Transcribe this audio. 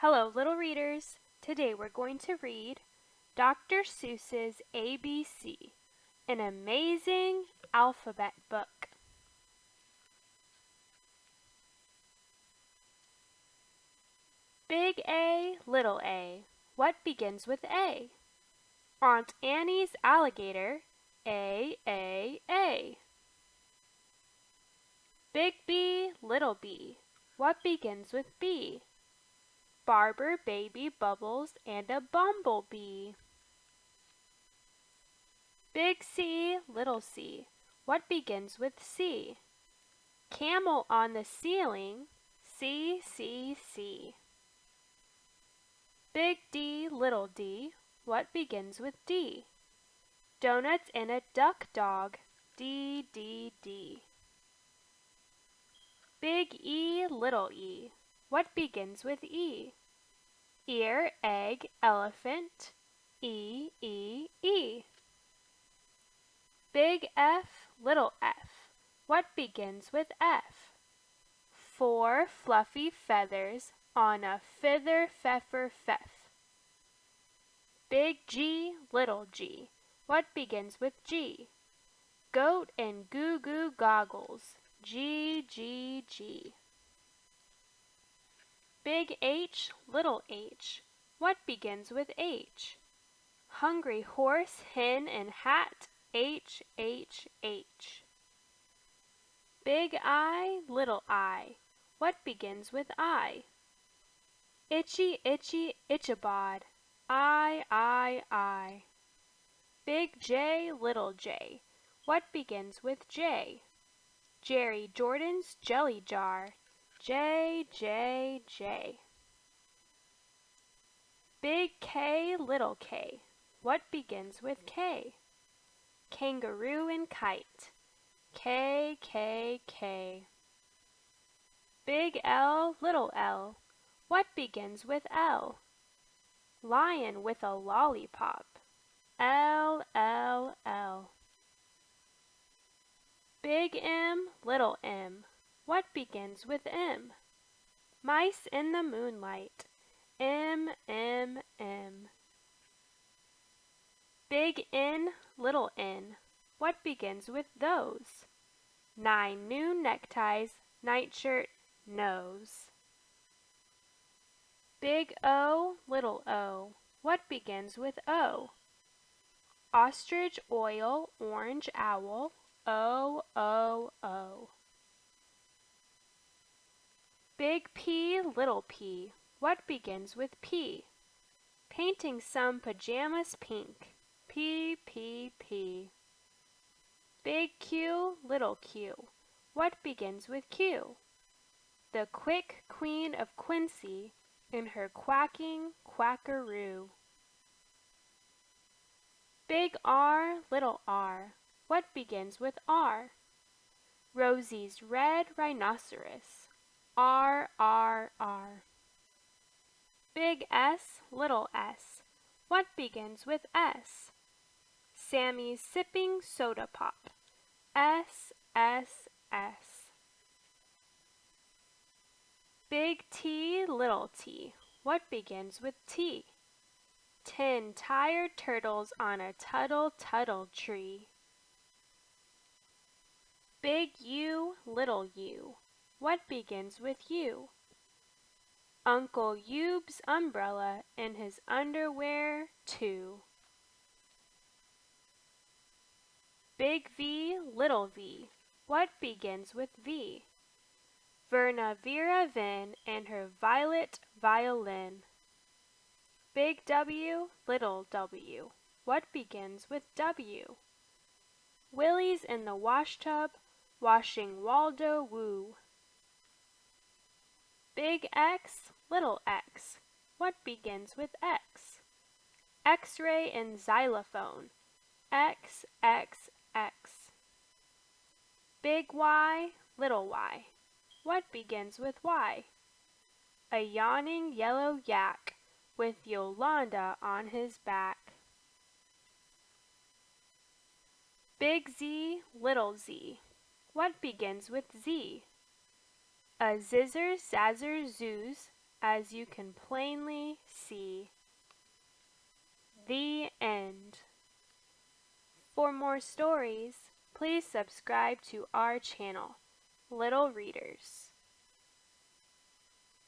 Hello, little readers. Today we're going to read Dr. Seuss's ABC, an amazing alphabet book. Big A, little a. What begins with A? Aunt Annie's alligator, A. Big B, little b. What begins with B? Barber, baby, bubbles, and a bumblebee. Big C, little c. What begins with C? Camel on the ceiling, C. Big D, little d. What begins with D? Donuts and a duck dog, D. Big E, little e. What begins with E? Ear, egg, elephant, E. Big F, little f. What begins with F? 4 fluffy feathers on a feather feff. Big G, little g. What begins with G? Goat and goo goo goggles, G. Big H, little h. What begins with H? Hungry horse, hen, and hat, H. Big I, little I. What begins with I? Itchy, Ichabod, I. Big J, little j. What begins with J? Jerry Jordan's jelly jar, J. Big K, little k. What begins with K? Kangaroo and kite, K. Big L, little l. What begins with L? Lion with a lollipop, L. Big M, little m. What begins with M? Mice in the moonlight, M. Big N, little n. What begins with those? 9 new neckties, nightshirt, nose. Big O, little o. What begins with O? Ostrich, oil, orange owl, O. Big P, little p. What begins with P? Painting some pajamas pink, P. Big Q, little q. What begins with Q? The quick Queen of Quincy in her quacking quackaroo. Big R, little r. What begins with R? Rosie's red rhinoceros, R. Big S, little s. What begins with S? Sammy's sipping soda pop, S. Big T, little t. What begins with T? 10 tired turtles on a tuttle tree. Big U, little u. What begins with U? Uncle Ube's umbrella and his underwear, too. Big V, little v. What begins with V? Verna Vera Vin and her violet violin. Big W, little w. What begins with W? Willie's in the washtub, washing Waldo Woo. Big X, little x. What begins with X? X-ray and xylophone, X. Big Y, little y. What begins with Y? A yawning yellow yak with Yolanda on his back. Big Z, little z. What begins with Z? A zizzer zazzer zoos as you can plainly see. The end. For more stories, please subscribe to our channel, Little Readers.